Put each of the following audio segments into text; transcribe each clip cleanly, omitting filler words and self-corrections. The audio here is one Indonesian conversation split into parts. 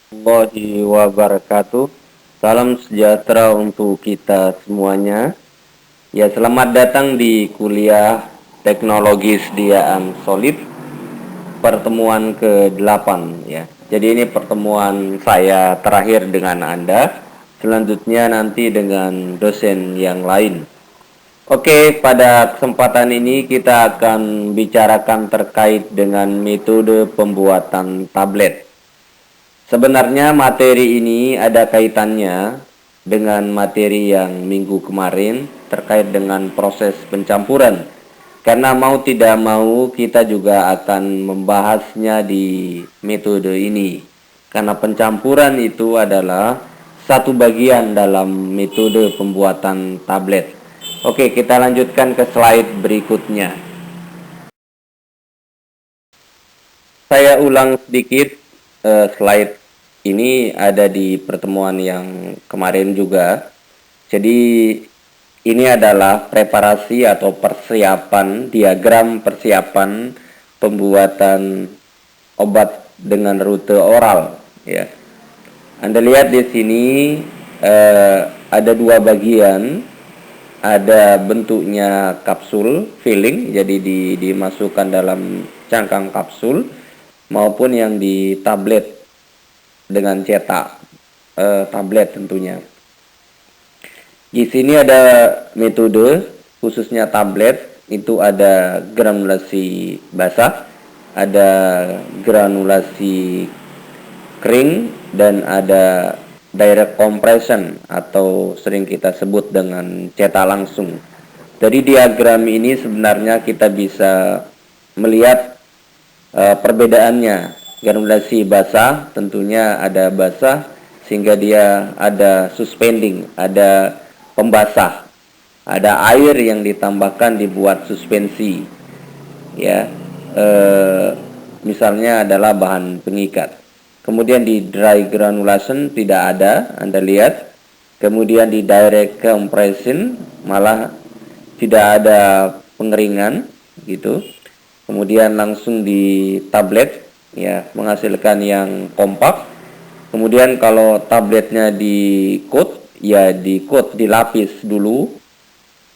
Warahmatullahi wabarakatuh. Salam sejahtera untuk kita semuanya. Ya, selamat datang di kuliah Teknologi Sediaan Solid pertemuan ke-8 ya. Jadi ini pertemuan saya terakhir dengan Anda. Selanjutnya nanti dengan dosen yang lain. Oke, pada kesempatan ini kita akan bicarakan terkait dengan metode pembuatan tablet. Sebenarnya materi ini ada kaitannya dengan materi yang minggu kemarin terkait dengan proses pencampuran. Karena mau tidak mau kita juga akan membahasnya di metode ini. Karena pencampuran itu adalah satu bagian dalam metode pembuatan tablet. Oke, kita lanjutkan ke slide berikutnya. Saya ulang sedikit slide ini ada di pertemuan yang kemarin juga. Jadi ini adalah preparasi atau persiapan, diagram persiapan pembuatan obat dengan rute oral ya. Anda lihat di sini ada dua bagian, ada bentuknya kapsul filling, jadi dimasukkan dalam cangkang kapsul, maupun yang di tablet dengan cetak tablet tentunya. Di sini ada metode khususnya tablet, itu ada granulasi basah, ada granulasi kering, dan ada direct compression atau sering kita sebut dengan cetak langsung. Dari diagram ini sebenarnya kita bisa melihat perbedaannya. Granulasi basah tentunya ada basah sehingga dia ada suspending, ada pembasah, ada air yang ditambahkan dibuat suspensi ya, misalnya adalah bahan pengikat. Kemudian di dry granulation tidak ada, Anda lihat. Kemudian di direct compression malah tidak ada pengeringan gitu. Kemudian langsung di tablet ya, menghasilkan yang kompak. Kemudian kalau tabletnya di coat ya, di coat, dilapis dulu.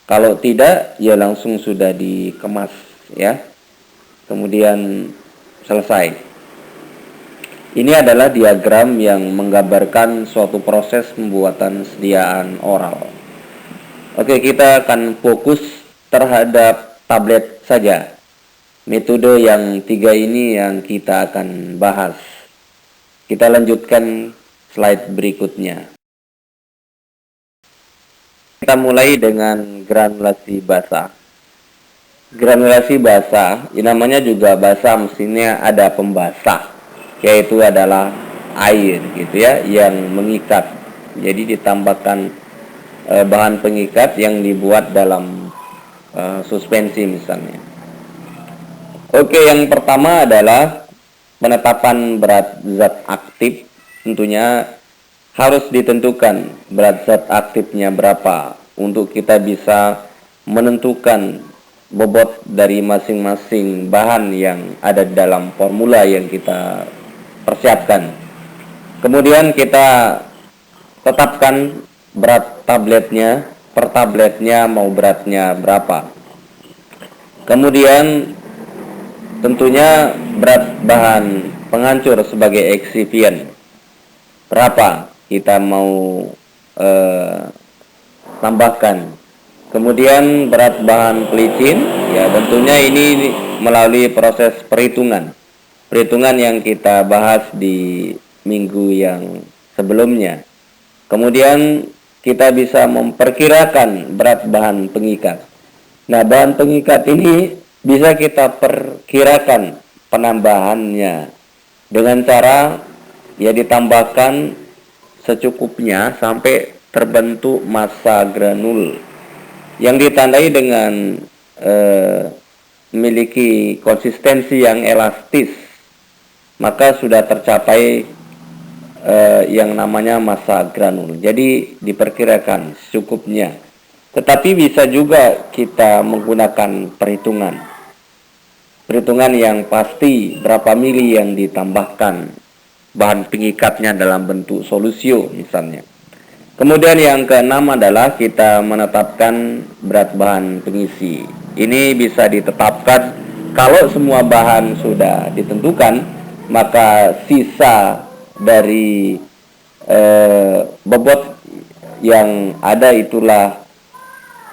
Kalau tidak ya langsung sudah dikemas ya. Kemudian selesai. Ini adalah diagram yang menggambarkan suatu proses pembuatan sediaan oral. Oke, kita akan fokus terhadap tablet saja. Metode yang tiga ini yang kita akan bahas. Kita lanjutkan slide berikutnya. Kita mulai dengan granulasi basah. Granulasi basah, namanya juga basah, mestinya ada pembasah, yaitu adalah air gitu ya, yang mengikat. Jadi ditambahkan bahan pengikat yang dibuat dalam suspensi misalnya. Oke, yang pertama adalah penetapan berat zat aktif. Tentunya harus ditentukan berat zat aktifnya berapa untuk kita bisa menentukan bobot dari masing-masing bahan yang ada dalam formula yang kita persiapkan. Kemudian kita tetapkan berat tabletnya, per tabletnya mau beratnya berapa. Kemudian tentunya berat bahan penghancur sebagai eksifien berapa kita mau tambahkan. Kemudian berat bahan pelicin ya, tentunya ini melalui proses perhitungan yang kita bahas di minggu yang sebelumnya. Kemudian kita bisa memperkirakan berat bahan pengikat. Nah, bahan pengikat ini bisa kita perkirakan penambahannya dengan cara ya ditambahkan secukupnya sampai terbentuk massa granul yang ditandai dengan memiliki konsistensi yang elastis, maka sudah tercapai yang namanya massa granul. Jadi diperkirakan secukupnya. Tetapi bisa juga kita menggunakan perhitungan yang pasti berapa mili yang ditambahkan. bahan pengikatnya dalam bentuk solusio misalnya. Kemudian yang keenam adalah kita menetapkan berat bahan pengisi. Ini bisa ditetapkan kalau semua bahan sudah ditentukan, maka sisa dari bobot yang ada itulah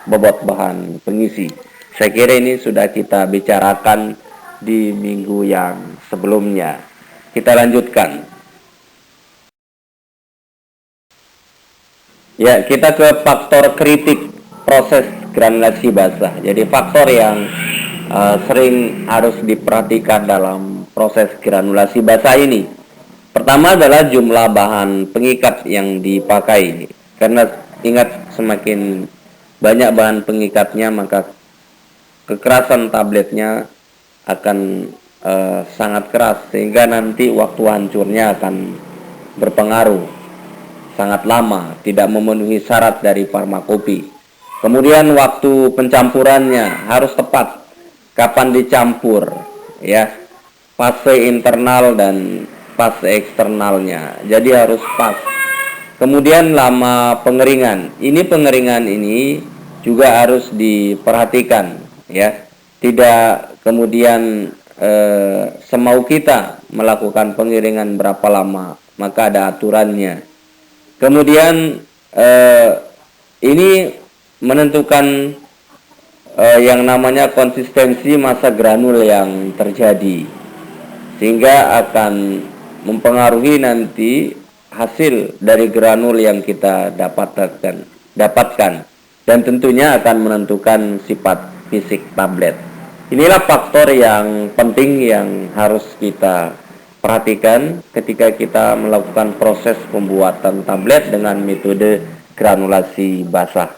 bobot bahan pengisi. Saya kira ini sudah kita bicarakan di minggu yang sebelumnya. Kita lanjutkan. Ya, kita ke faktor kritik proses granulasi basah. Jadi faktor yang sering harus diperhatikan dalam proses granulasi basah ini. Pertama adalah jumlah bahan pengikat yang dipakai. Karena ingat, semakin banyak bahan pengikatnya maka kekerasan tabletnya akan sangat keras, sehingga nanti waktu hancurnya akan berpengaruh sangat lama, tidak memenuhi syarat dari farmakopi. Kemudian waktu pencampurannya harus tepat, kapan dicampur, ya, fase internal dan fase eksternalnya, jadi harus pas. Kemudian lama pengeringan, pengeringan ini juga harus diperhatikan, ya, tidak kemudian semau kita melakukan pengeringan berapa lama, maka ada aturannya. Kemudian ini menentukan yang namanya konsistensi massa granul yang terjadi, sehingga akan mempengaruhi nanti hasil dari granul yang kita dapatkan, dan tentunya akan menentukan sifat fisik tablet. Inilah faktor yang penting yang harus kita perhatikan ketika kita melakukan proses pembuatan tablet dengan metode granulasi basah.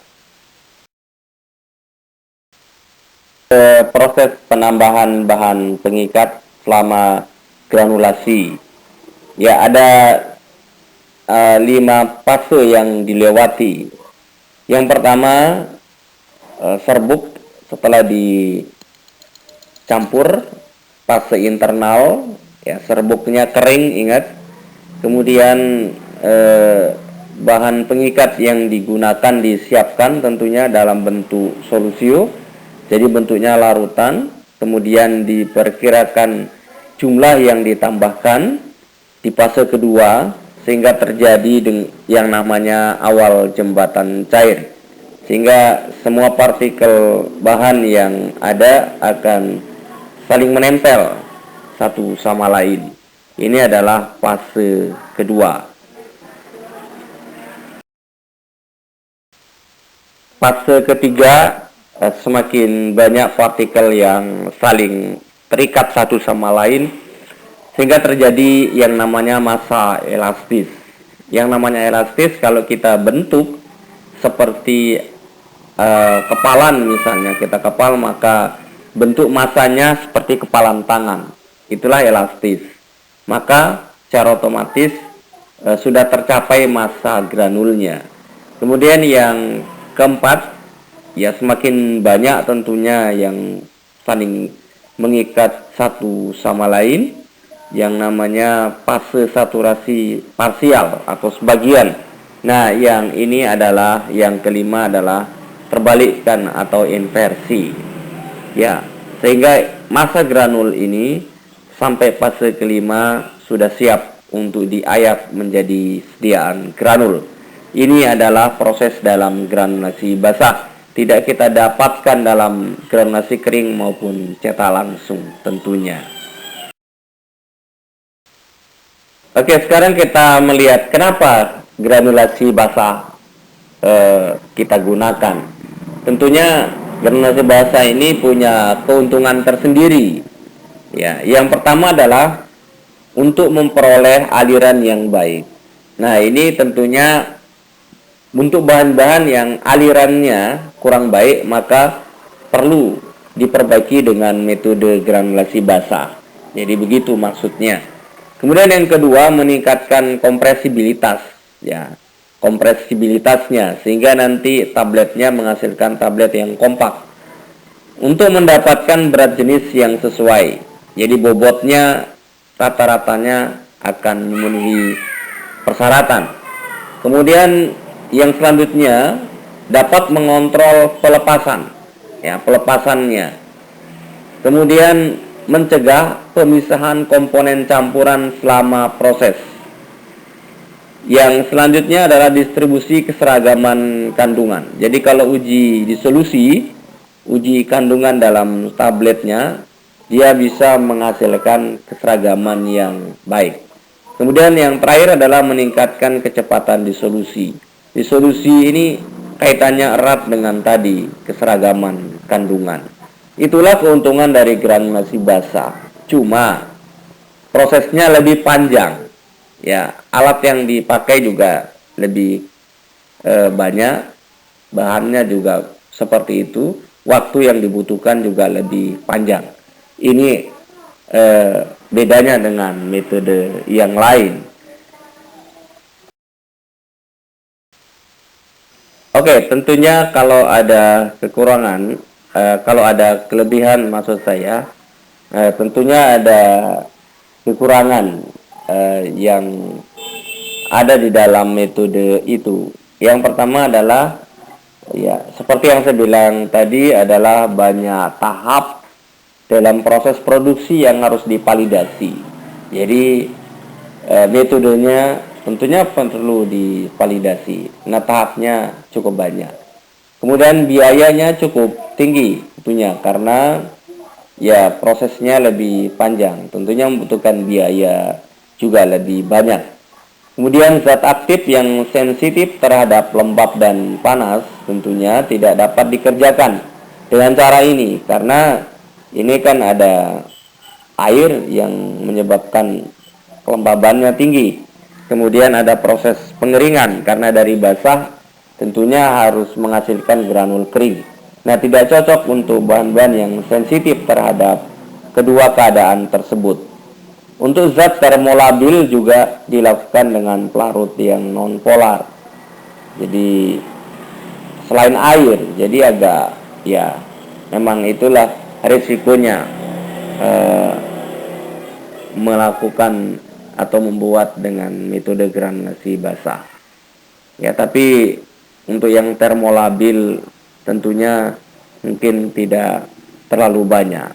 Proses penambahan bahan pengikat selama granulasi, ya, ada 5 fase yang dilewati. Yang pertama, serbuk setelah dicampur, fase internal, ya, serbuknya kering, ingat. Kemudian bahan pengikat yang digunakan disiapkan tentunya dalam bentuk solusio, jadi bentuknya larutan. Kemudian diperkirakan jumlah yang ditambahkan di fase kedua, sehingga terjadi yang namanya awal jembatan cair, sehingga semua partikel bahan yang ada akan saling menempel satu sama lain. Ini adalah fase kedua. Fase ketiga, semakin banyak partikel yang saling terikat satu sama lain, sehingga terjadi yang namanya massa elastis. Yang namanya elastis kalau kita bentuk seperti kepalan, misalnya kita kepal, maka bentuk masanya seperti kepalan tangan, itulah elastis. Maka secara otomatis sudah tercapai massa granulnya. Kemudian yang keempat, ya, semakin banyak tentunya yang saling mengikat satu sama lain, yang namanya fase saturasi parsial atau sebagian. Nah, yang ini adalah yang kelima adalah terbalikkan atau inversi, ya, sehingga massa granul ini sampai fase kelima sudah siap untuk diayak menjadi sediaan granul. Ini adalah proses dalam granulasi basah, tidak kita dapatkan dalam granulasi kering maupun cetak langsung tentunya. Oke, sekarang kita melihat kenapa granulasi basah kita gunakan. Tentunya granulasi basah ini punya keuntungan tersendiri. Ya, yang pertama adalah untuk memperoleh aliran yang baik. Nah, ini tentunya untuk bahan-bahan yang alirannya kurang baik, maka perlu diperbaiki dengan metode granulasi basah. Jadi begitu maksudnya. Kemudian yang kedua, meningkatkan kompresibilitas, ya, kompresibilitasnya, sehingga nanti tabletnya menghasilkan tablet yang kompak. Untuk mendapatkan berat jenis yang sesuai, jadi bobotnya rata-ratanya akan memenuhi persyaratan. Kemudian yang selanjutnya dapat mengontrol pelepasan, ya, pelepasannya. Kemudian mencegah pemisahan komponen campuran selama proses. Yang selanjutnya adalah distribusi keseragaman kandungan. Jadi kalau uji di solusi, uji kandungan dalam tabletnya, dia bisa menghasilkan keseragaman yang baik. Kemudian yang terakhir adalah meningkatkan kecepatan disolusi. Disolusi ini kaitannya erat dengan tadi, keseragaman kandungan. Itulah keuntungan dari granulasi basah. Cuma prosesnya lebih panjang. Ya, alat yang dipakai juga lebih banyak, bahannya juga seperti itu, waktu yang dibutuhkan juga lebih panjang. Ini bedanya dengan metode yang lain. Oke, tentunya kalau ada kekurangan, kalau ada kelebihan maksud saya, tentunya ada kekurangan yang ada di dalam metode itu. Yang pertama adalah, ya, seperti yang saya bilang tadi, adalah banyak tahap dalam proses produksi yang harus divalidasi. Jadi metodenya tentunya perlu divalidasi. Nah, tahapnya cukup banyak. Kemudian biayanya cukup tinggi tentunya, karena ya prosesnya lebih panjang. Tentunya membutuhkan biaya juga lebih banyak. Kemudian zat aktif yang sensitif terhadap lembab dan panas tentunya tidak dapat dikerjakan dengan cara ini, karena ini kan ada air yang menyebabkan kelembabannya tinggi. Kemudian ada proses pengeringan, karena dari basah tentunya harus menghasilkan granul kering. Nah, tidak cocok untuk bahan-bahan yang sensitif terhadap kedua keadaan tersebut. Untuk zat termolabil juga dilakukan dengan pelarut yang non-polar. Jadi selain air, jadi agak, ya, memang itulah risikonya melakukan atau membuat dengan metode granulasi basah. Ya, tapi untuk yang termolabil tentunya mungkin tidak terlalu banyak.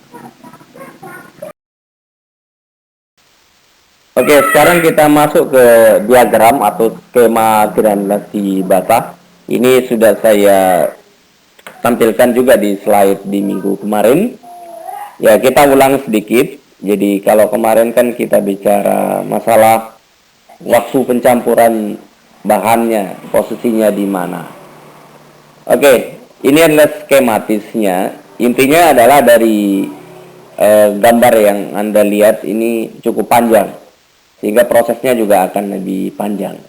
Oke, sekarang kita masuk ke diagram atau skema granulasi basah. Ini sudah saya tampilkan juga di slide di minggu kemarin. Ya, kita ulang sedikit. Jadi kalau kemarin kan kita bicara masalah waktu pencampuran bahannya, posisinya di mana. Oke, ini adalah skematisnya. Intinya adalah dari gambar yang Anda lihat ini cukup panjang, sehingga prosesnya juga akan lebih panjang.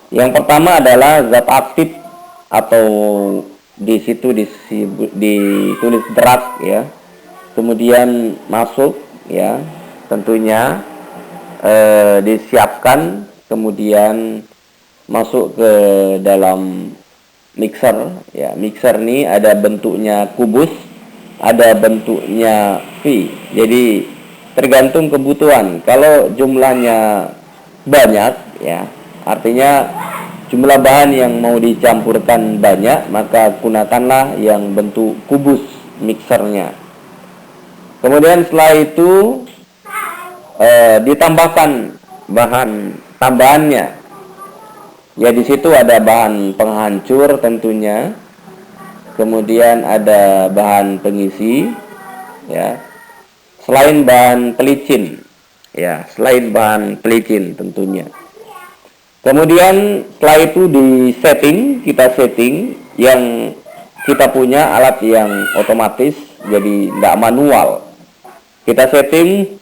Yang pertama adalah zat aktif, atau di situ ditulis drug, ya. Kemudian masuk, ya, tentunya disiapkan, kemudian masuk ke dalam mixer, ya. Mixer ini ada bentuknya kubus, ada bentuknya V. Jadi tergantung kebutuhan. Kalau jumlahnya banyak, ya, artinya jumlah bahan yang mau dicampurkan banyak, maka gunakanlah yang bentuk kubus mixernya. Kemudian setelah itu ditambahkan bahan tambahannya. Ya, di situ ada bahan penghancur tentunya. Kemudian ada bahan pengisi, ya. Selain bahan pelicin, ya, selain bahan pelicin tentunya. Kemudian setelah itu kita setting yang kita punya alat yang otomatis, jadi tidak manual. Kita setting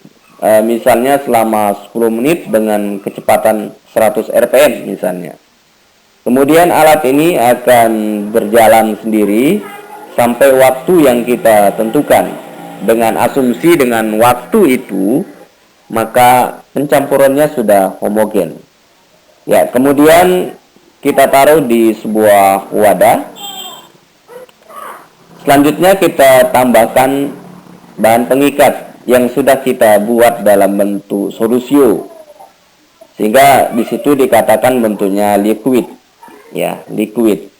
misalnya selama 10 menit dengan kecepatan 100 rpm misalnya. Kemudian alat ini akan berjalan sendiri sampai waktu yang kita tentukan. Dengan asumsi dengan waktu itu, maka pencampurannya sudah homogen. Ya, kemudian kita taruh di sebuah wadah. Selanjutnya kita tambahkan bahan pengikat yang sudah kita buat dalam bentuk solusio. sehingga di situ dikatakan bentuknya liquid, ya, liquid.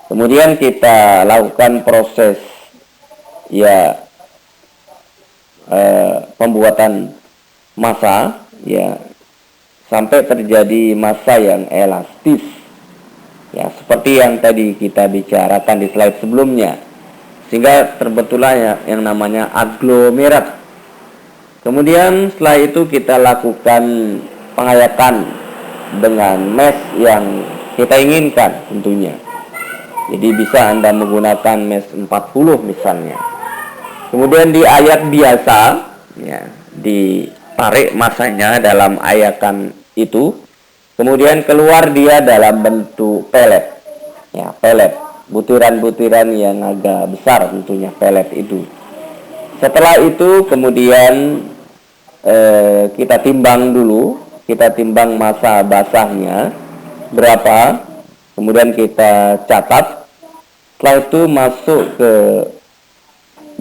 Kemudian kita lakukan proses, ya, pembuatan massa, ya, sampai terjadi massa yang elastis, ya, seperti yang tadi kita bicarakan di slide sebelumnya, sehingga terbentuklah yang namanya aglomerat. Kemudian setelah itu kita lakukan pengayatan dengan mesh yang kita inginkan tentunya. Jadi bisa Anda menggunakan mesh 40 misalnya. Kemudian di ayat biasa, ya, ditarik masanya dalam ayakan itu. Kemudian keluar dia dalam bentuk pelet, ya, pelet, butiran-butiran yang agak besar tentunya pelet itu. Setelah itu kemudian kita timbang dulu, kita timbang massa basahnya berapa, kemudian kita catat. Setelah itu masuk ke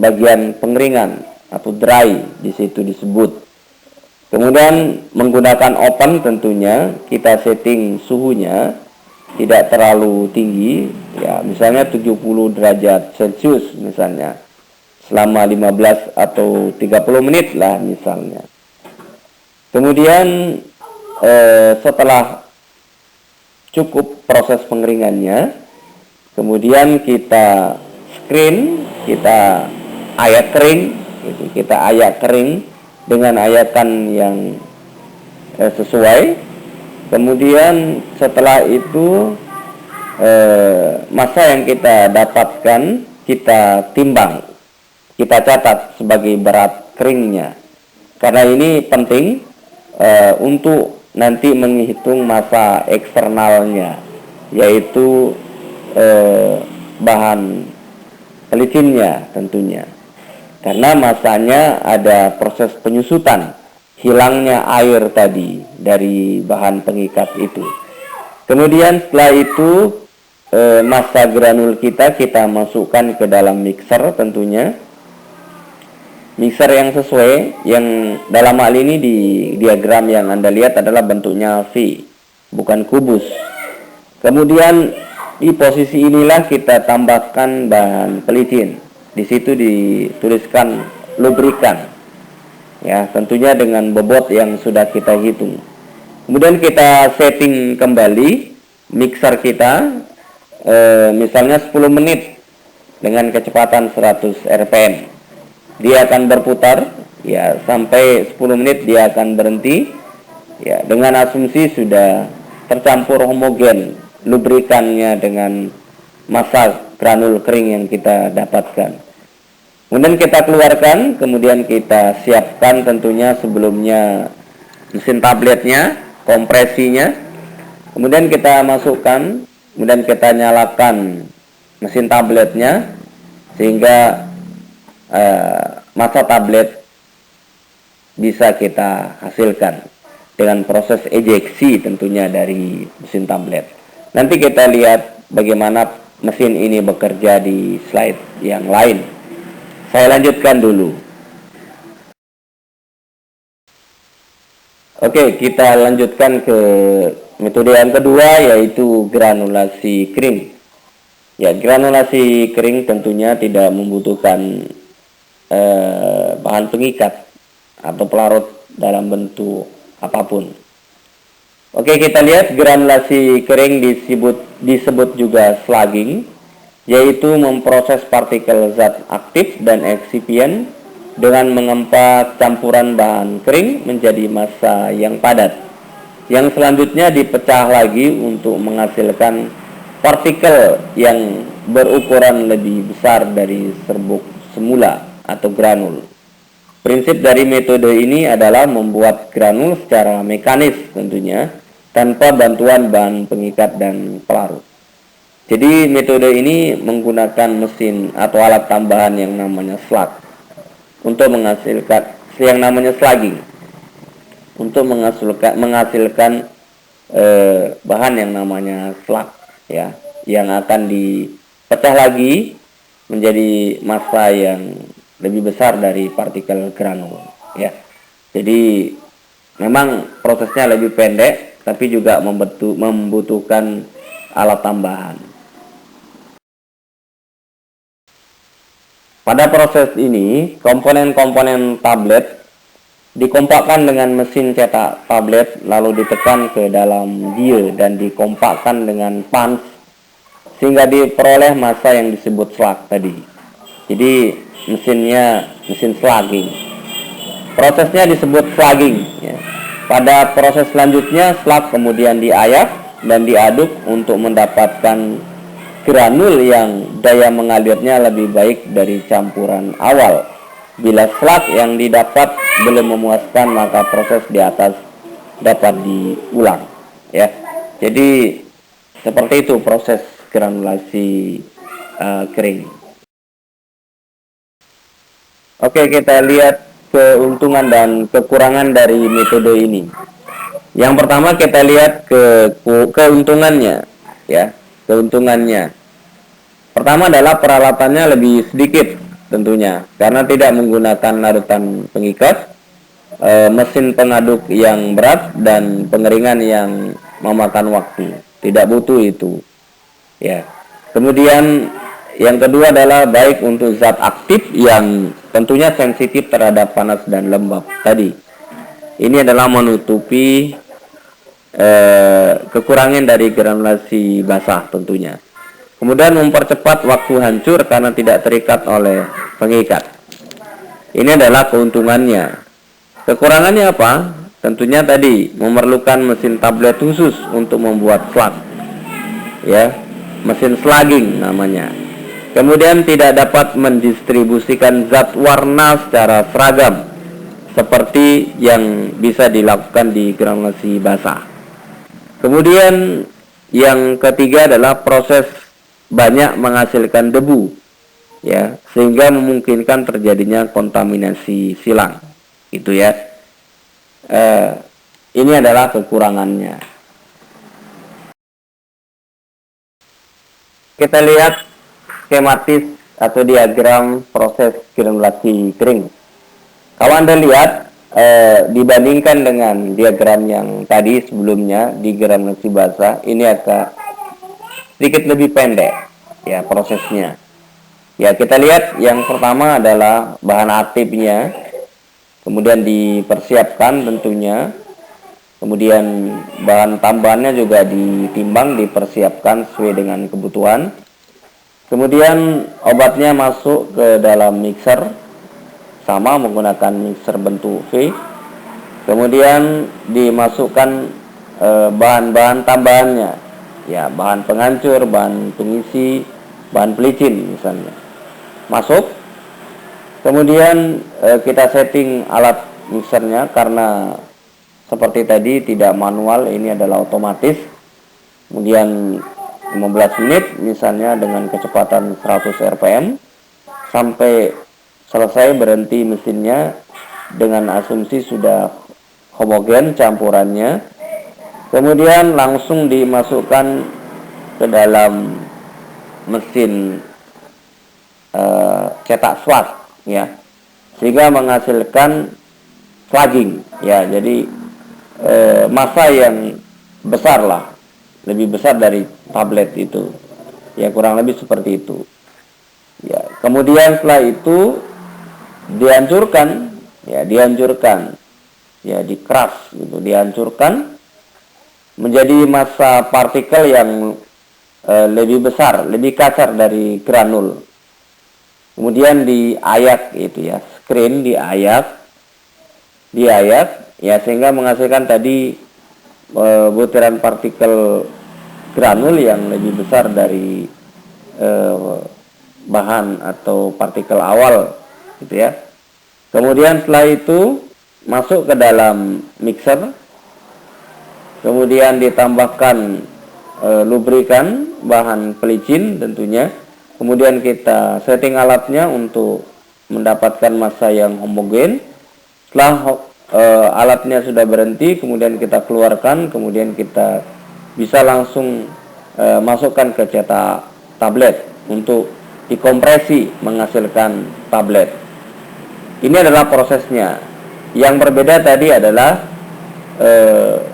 bagian pengeringan atau dry, di situ disebut. Kemudian menggunakan oven tentunya, kita setting suhunya tidak terlalu tinggi, ya, misalnya 70 derajat Celcius misalnya, selama 15 atau 30 menit lah misalnya. Kemudian setelah cukup proses pengeringannya, kemudian kita screen, kita ayak kering, gitu. Kita ayak kering dengan ayakan yang sesuai. Kemudian setelah itu massa yang kita dapatkan kita timbang, kita catat sebagai berat keringnya, karena ini penting untuk nanti menghitung massa eksternalnya, yaitu bahan pelicinnya tentunya, karena massanya ada proses penyusutan, hilangnya air tadi dari bahan pengikat itu. Kemudian setelah itu massa granul kita masukkan ke dalam mixer tentunya, mixer yang sesuai, yang dalam hal ini di diagram yang Anda lihat adalah bentuknya V, bukan kubus. Kemudian di posisi inilah kita tambahkan bahan pelicin. Di situ dituliskan lubrikan, ya, tentunya dengan bobot yang sudah kita hitung. Kemudian kita setting kembali mixer kita, misalnya 10 menit dengan kecepatan 100 rpm. Dia akan berputar, ya, sampai 10 menit dia akan berhenti, ya, dengan asumsi sudah tercampur homogen lubrikannya dengan massa granul kering yang kita dapatkan. Kemudian kita keluarkan, kemudian kita siapkan tentunya sebelumnya mesin tabletnya, kompresinya. Kemudian kita masukkan, kemudian kita nyalakan mesin tabletnya, sehingga massa tablet bisa kita hasilkan dengan proses ejeksi tentunya dari mesin tablet. Nanti kita lihat bagaimana mesin ini bekerja di slide yang lain. Saya lanjutkan dulu. Oke, kita lanjutkan ke metode yang kedua, yaitu granulasi kering. Ya, granulasi kering tentunya tidak membutuhkan bahan pengikat atau pelarut dalam bentuk apapun. Oke, kita lihat granulasi kering disebut juga slugging, yaitu memproses partikel zat aktif dan eksipien dengan mengempa campuran bahan kering menjadi massa yang padat, yang selanjutnya dipecah lagi untuk menghasilkan partikel yang berukuran lebih besar dari serbuk semula atau granul. Prinsip dari metode ini adalah membuat granul secara mekanis tentunya, tanpa bantuan bahan pengikat dan pelarut. Jadi metode ini menggunakan mesin atau alat tambahan yang namanya slug untuk menghasilkan yang namanya slugging, untuk menghasilkan bahan yang namanya slug, ya, yang akan dipecah lagi menjadi massa yang lebih besar dari partikel granul, ya. Jadi Memang prosesnya lebih pendek, tapi juga membutuhkan alat tambahan. Pada proses ini, komponen-komponen tablet dikompakkan dengan mesin cetak tablet, lalu ditekan ke dalam die dan dikompakkan dengan punch sehingga diperoleh massa yang disebut slug tadi. Jadi mesin slugging. Prosesnya disebut slugging. Ya. Pada proses selanjutnya, slug kemudian diayak dan diaduk untuk mendapatkan granul yang daya mengalirnya lebih baik dari campuran awal. Bila slug yang didapat belum memuaskan, maka proses di atas dapat diulang. Ya, jadi seperti itu proses granulasi kering. Oke, kita lihat keuntungan dan kekurangan dari metode ini. Yang pertama kita lihat keuntungannya, ya. Keuntungannya. Pertama adalah peralatannya lebih sedikit tentunya, karena tidak menggunakan larutan pengikat, mesin pengaduk yang berat dan pengeringan yang memakan waktu. Tidak butuh itu. Ya. Kemudian yang kedua adalah baik untuk zat aktif yang tentunya sensitif terhadap panas dan lembab tadi. Ini adalah menutupi kekurangan dari granulasi basah tentunya. Kemudian mempercepat waktu hancur karena tidak terikat oleh pengikat. Ini adalah keuntungannya. Kekurangannya apa? Tentunya tadi memerlukan mesin tablet khusus untuk membuat slug. Ya, mesin slugging namanya. Kemudian tidak dapat mendistribusikan zat warna secara seragam seperti yang bisa dilakukan di granulasi basah. Kemudian yang ketiga adalah proses banyak menghasilkan debu, ya, sehingga memungkinkan terjadinya kontaminasi silang. Itu ya. Ini adalah kekurangannya. Kita lihat skematis atau diagram proses granulasi kering. Kalau Anda lihat dibandingkan dengan diagram yang tadi sebelumnya di granulasi basah, ini agak sedikit lebih pendek ya prosesnya. Ya, kita lihat yang pertama adalah bahan aktifnya, kemudian dipersiapkan tentunya, kemudian bahan tambahannya juga ditimbang, dipersiapkan sesuai dengan kebutuhan. Kemudian obatnya masuk ke dalam mixer, sama menggunakan mixer bentuk V. Kemudian dimasukkan bahan-bahan tambahannya, ya, bahan penghancur, bahan pengisi, bahan pelicin misalnya, masuk. Kemudian kita setting alat mixernya, karena seperti tadi tidak manual, ini adalah otomatis. Kemudian 15 menit misalnya dengan kecepatan 100 rpm sampai selesai, berhenti mesinnya dengan asumsi sudah homogen campurannya. Kemudian langsung dimasukkan ke dalam mesin cetak slug, ya, sehingga menghasilkan slugging, ya. Jadi massa yang besar lah, lebih besar dari tablet itu, ya, kurang lebih seperti itu. Ya, kemudian setelah itu dihancurkan, ya, dikeras gitu, dihancurkan menjadi massa partikel yang lebih besar, lebih kasar dari granul. Kemudian diayak itu ya, screen diayak, ya, sehingga menghasilkan tadi butiran partikel granul yang lebih besar dari bahan atau partikel awal gitu ya. Kemudian setelah itu masuk ke dalam mixer, kemudian ditambahkan lubrikan, bahan pelicin tentunya. Kemudian kita setting alatnya untuk mendapatkan massa yang homogen. Setelah alatnya sudah berhenti, kemudian kita keluarkan, kemudian kita bisa langsung masukkan ke cetak tablet untuk dikompresi menghasilkan tablet. Ini adalah prosesnya. Yang berbeda tadi adalah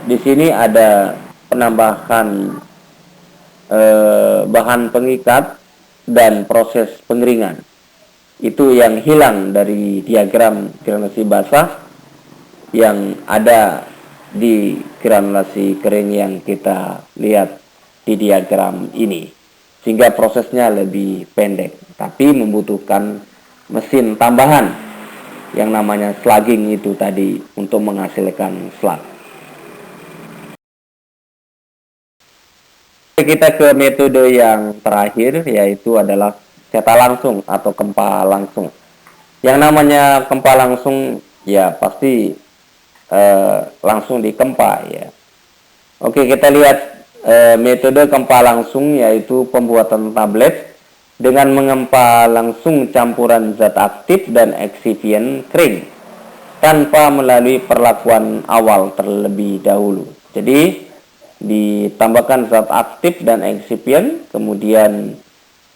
di sini ada penambahan bahan pengikat dan proses pengeringan. Itu yang hilang dari diagram granulasi basah yang ada di granulasi kering yang kita lihat di diagram ini, sehingga prosesnya lebih pendek, tapi membutuhkan mesin tambahan yang namanya slugging itu tadi untuk menghasilkan slag. Kita ke metode yang terakhir, yaitu adalah cetak langsung atau kempa langsung. Yang namanya kempa langsung ya pasti langsung dikempa ya. Oke, kita lihat metode kempa langsung, yaitu pembuatan tablet dengan mengempa langsung campuran zat aktif dan eksipien kering tanpa melalui perlakuan awal terlebih dahulu. Jadi ditambahkan zat aktif dan eksipien, kemudian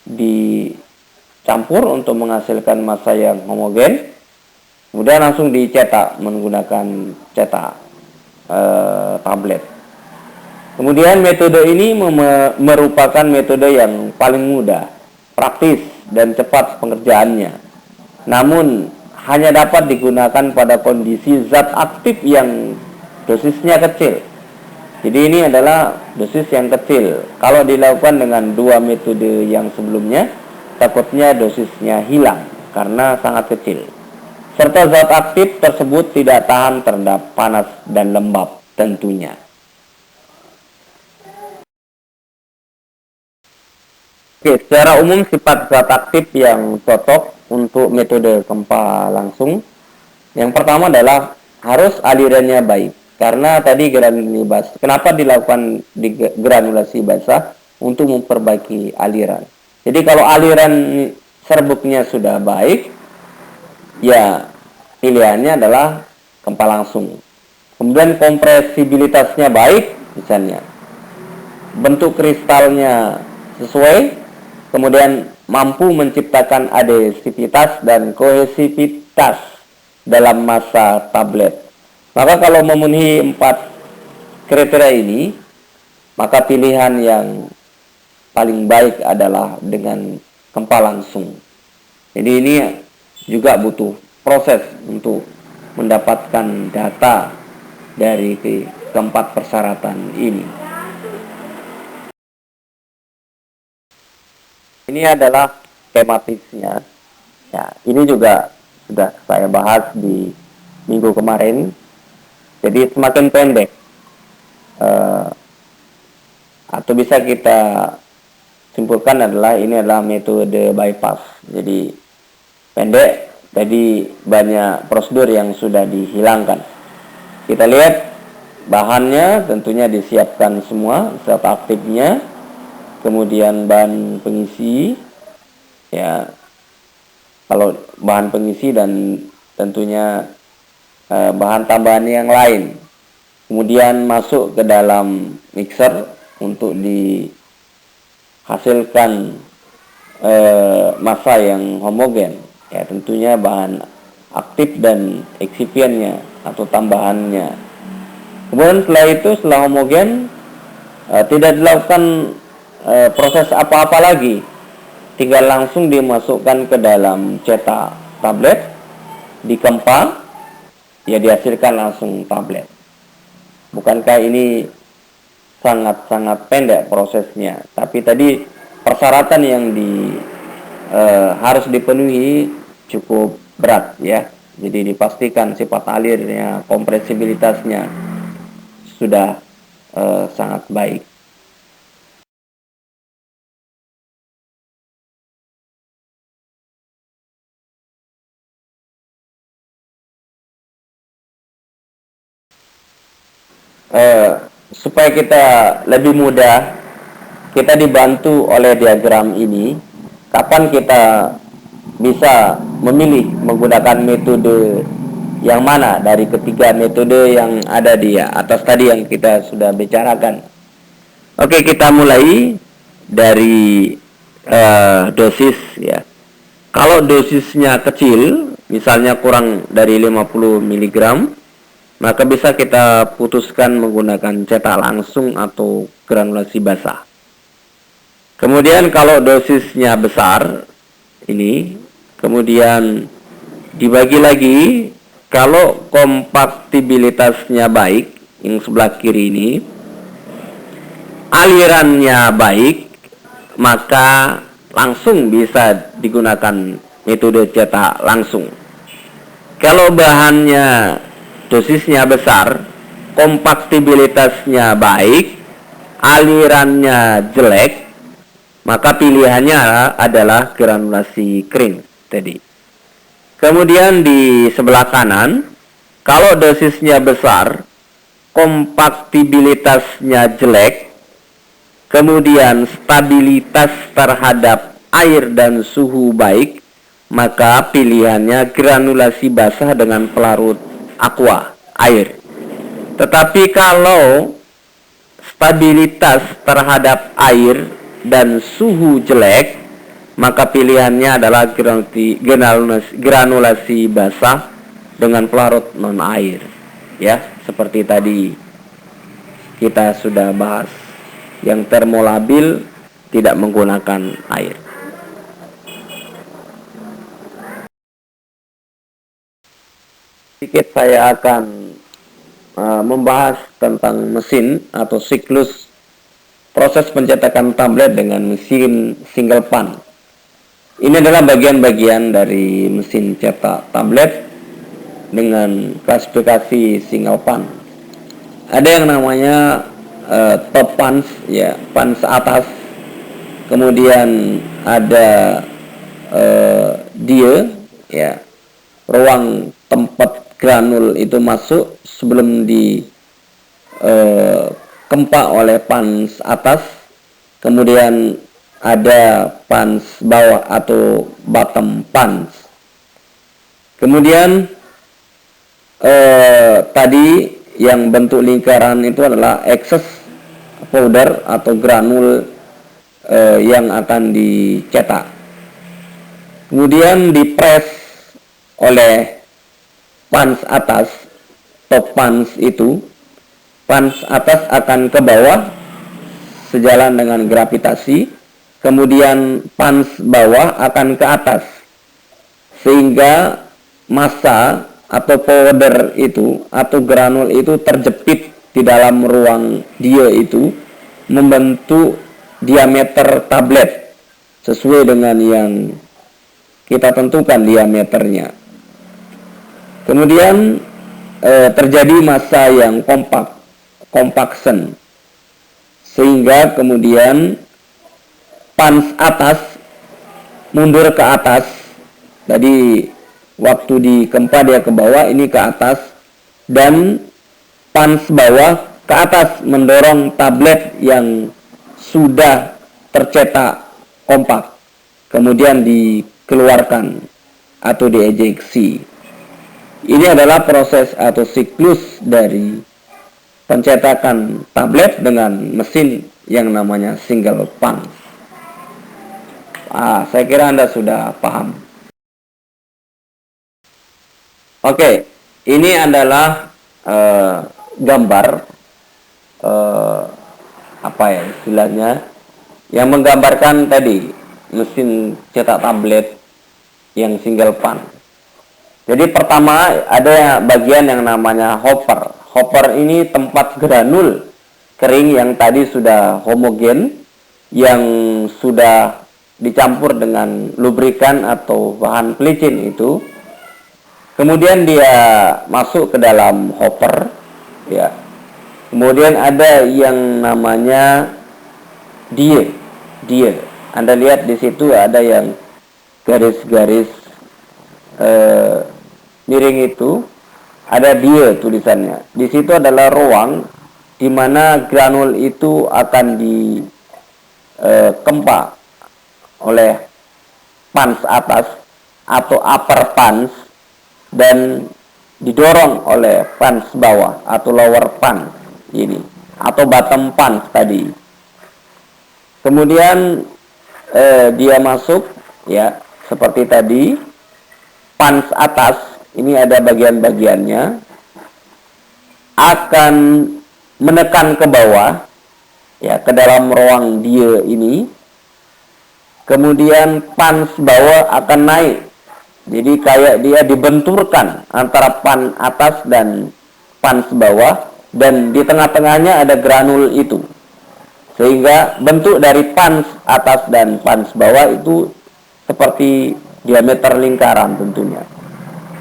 dicampur untuk menghasilkan massa yang homogen, kemudian langsung dicetak menggunakan cetak tablet. Kemudian metode ini merupakan metode yang paling mudah, praktis, dan cepat pengerjaannya. Namun hanya dapat digunakan pada kondisi zat aktif yang dosisnya kecil. Jadi ini adalah dosis yang kecil. Kalau dilakukan dengan dua metode yang sebelumnya, takutnya dosisnya hilang karena sangat kecil. Serta zat aktif tersebut tidak tahan terhadap panas dan lembab tentunya. Oke, secara umum sifat zat aktif yang cocok untuk metode kempa langsung, yang pertama adalah harus alirannya baik. Karena tadi granulasi basah, kenapa dilakukan di granulasi basah? Untuk memperbaiki aliran. Jadi kalau aliran serbuknya sudah baik, ya pilihannya adalah kempa langsung. Kemudian kompresibilitasnya baik, misalnya bentuk kristalnya sesuai, kemudian mampu menciptakan adhesivitas dan kohesivitas dalam massa tablet. Maka kalau memenuhi 4 kriteria ini, maka pilihan yang paling baik adalah dengan kempa langsung. Jadi ini juga butuh proses untuk mendapatkan data dari keempat persyaratan ini. Ini adalah skematisnya. Ya, ini juga sudah saya bahas di minggu kemarin. Jadi semakin pendek atau bisa kita simpulkan adalah ini adalah metode bypass. Jadi pendek, jadi banyak prosedur yang sudah dihilangkan. Kita lihat bahannya tentunya disiapkan semua, zat aktifnya, kemudian bahan pengisi, ya kalau bahan pengisi dan tentunya bahan tambahan yang lain, kemudian masuk ke dalam mixer untuk dihasilkan massa yang homogen, ya tentunya bahan aktif dan eksipiennya atau tambahannya. Kemudian setelah homogen, tidak dilakukan proses apa-apa lagi, tinggal langsung dimasukkan ke dalam cetak tablet, dikempa, ya dihasilkan langsung tablet. Bukankah ini sangat-sangat pendek prosesnya? Tapi tadi persyaratan yang harus dipenuhi cukup berat ya. Jadi dipastikan sifat alirnya, kompresibilitasnya sudah sangat baik. Supaya kita lebih mudah, kita dibantu oleh diagram ini. Kapan kita bisa memilih menggunakan metode yang mana dari ketiga metode yang ada di atas tadi yang kita sudah bicarakan. Oke, kita mulai dari dosis ya. Kalau dosisnya kecil, misalnya kurang dari 50 mg, maka bisa kita putuskan menggunakan cetak langsung atau granulasi basah. Kemudian kalau dosisnya besar, ini kemudian dibagi lagi. Kalau kompaktibilitasnya baik, yang sebelah kiri ini, alirannya baik, maka langsung bisa digunakan metode cetak langsung. Kalau bahannya dosisnya besar, kompaktibilitasnya baik, alirannya jelek, maka pilihannya adalah granulasi kering tadi. Kemudian di sebelah kanan, kalau dosisnya besar, kompaktibilitasnya jelek, kemudian stabilitas terhadap air dan suhu baik, maka pilihannya granulasi basah dengan pelarut aqua, air. Tetapi kalau stabilitas terhadap air dan suhu jelek, maka pilihannya adalah granulasi basah dengan pelarut non air. Ya, seperti tadi kita sudah bahas, yang termolabil tidak menggunakan air. Sedikit saya akan membahas tentang mesin atau siklus proses pencetakan tablet dengan mesin single pan. Ini adalah bagian-bagian dari mesin cetak tablet dengan klasifikasi single pan. Ada yang namanya top punch, ya, punch atas. Kemudian ada dia, ya, ruang tempat granul itu masuk sebelum dikempak oleh punch atas. Kemudian ada punch bawah atau bottom punch. Kemudian tadi yang bentuk lingkaran itu adalah excess powder atau granul yang akan dicetak. Kemudian dipres oleh punch atas, top punch itu, punch atas akan ke bawah sejalan dengan gravitasi. Kemudian punch bawah akan ke atas, sehingga massa atau powder itu atau granul itu terjepit di dalam ruang dia itu, membentuk diameter tablet sesuai dengan yang kita tentukan diameternya. Kemudian terjadi massa yang compaction, sehingga kemudian punch atas mundur ke atas. Jadi waktu dikempa dia ke bawah, ini ke atas, dan punch bawah ke atas mendorong tablet yang sudah tercetak kompak, kemudian dikeluarkan atau diejeksi. Ini adalah proses atau siklus dari pencetakan tablet dengan mesin yang namanya single punch. Saya kira Anda sudah paham. Oke, ini adalah gambar apa ya istilahnya, yang menggambarkan tadi mesin cetak tablet yang single punch. Jadi pertama ada bagian yang namanya hopper. Hopper ini tempat granul kering yang tadi sudah homogen, yang sudah dicampur dengan lubrikan atau bahan pelicin itu. Kemudian dia masuk ke dalam hopper, ya. Kemudian ada yang namanya die. Anda lihat di situ ada yang garis-garis miring itu, ada die tulisannya. Di situ adalah ruang di mana granul itu akan dikempak oleh punch atas atau upper punch dan didorong oleh punch bawah atau lower punch ini, atau bottom punch tadi. Kemudian dia masuk, ya, seperti tadi. Punch atas ini ada bagian-bagiannya. akan menekan ke bawah, ya, ke dalam ruang dia ini. Kemudian pans bawah akan naik. Jadi kayak dia dibenturkan antara pan atas dan pans bawah, dan di tengah-tengahnya ada granul itu. Sehingga bentuk dari pans atas dan pans bawah itu seperti diameter lingkaran tentunya.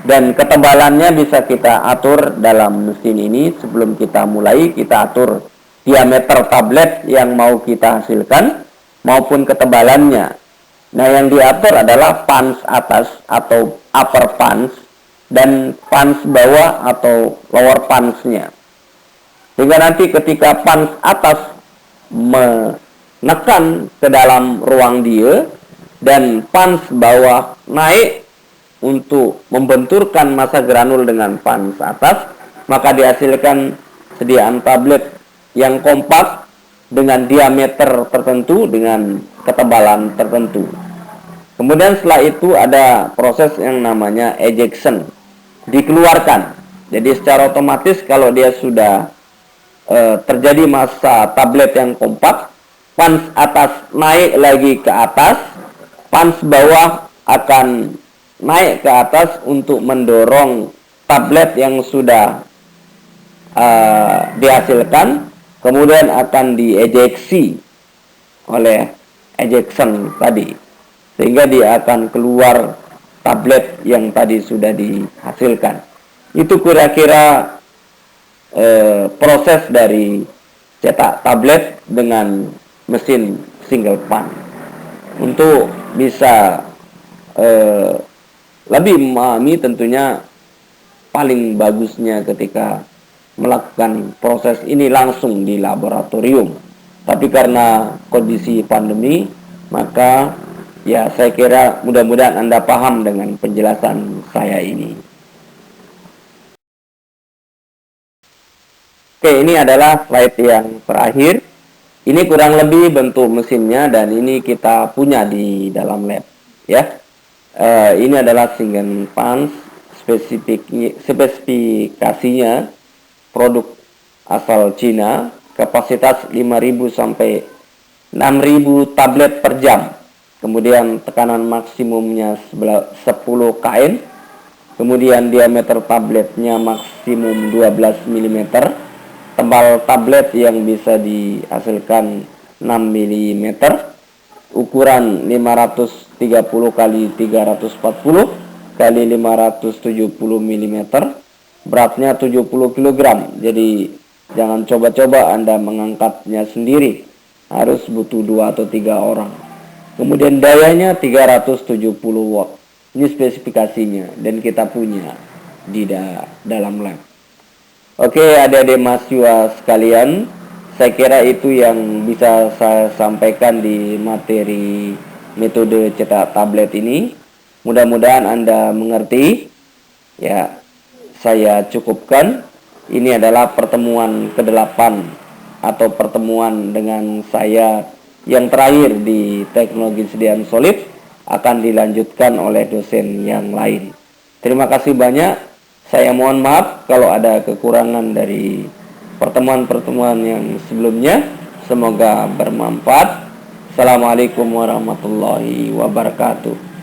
Dan ketebalannya bisa kita atur dalam mesin ini. Sebelum kita mulai, kita atur diameter tablet yang mau kita hasilkan maupun ketebalannya. Nah, yang diatur adalah pans atas atau upper pans dan pans bawah atau lower pansnya. Sehingga nanti ketika pans atas menekan ke dalam ruang dia dan pans bawah naik untuk membenturkan massa granul dengan pans atas, maka dihasilkan sediaan tablet yang kompak dengan diameter tertentu, dengan ketebalan tertentu. Kemudian setelah itu ada proses yang namanya ejection, dikeluarkan. Jadi secara otomatis kalau dia sudah terjadi massa tablet yang kompak, pans atas naik lagi ke atas, pans bawah akan naik ke atas untuk mendorong tablet yang sudah dihasilkan, kemudian akan diejeksi oleh ejection tadi, sehingga dia akan keluar tablet yang tadi sudah dihasilkan. Itu kira-kira proses dari cetak tablet dengan mesin single pan. Untuk bisa lebih memahami, tentunya paling bagusnya ketika melakukan proses ini langsung di laboratorium. Tapi karena kondisi pandemi, maka ya saya kira mudah-mudahan Anda paham dengan penjelasan saya ini. Oke, ini adalah slide yang terakhir. Ini kurang lebih bentuk mesinnya dan ini kita punya di dalam lab, ya. Ini adalah single pans, spesifikasinya produk asal Cina, kapasitas 5.000 sampai 6.000 tablet per jam. Kemudian tekanan maksimumnya 10 kN. Kemudian diameter tabletnya maksimum 12 mm. Tebal tablet yang bisa dihasilkan 6 mm. Ukuran 530 kali 340 kali 570 mm. Beratnya 70 kg. Jadi jangan coba-coba Anda mengangkatnya sendiri. Harus butuh 2 atau 3 orang. Kemudian dayanya 370 watt. Ini spesifikasinya dan kita punya di dalam lab. Oke, adik-adik mahasiswa sekalian, saya kira itu yang bisa saya sampaikan di materi metode cetak tablet ini. Mudah-mudahan Anda mengerti. Ya, saya cukupkan. Ini adalah pertemuan ke-8 atau pertemuan dengan saya yang terakhir di teknologi sediaan solid, akan dilanjutkan oleh dosen yang lain. Terima kasih banyak. Saya mohon maaf kalau ada kekurangan dari pertemuan-pertemuan yang sebelumnya. Semoga bermanfaat. Assalamualaikum warahmatullahi wabarakatuh.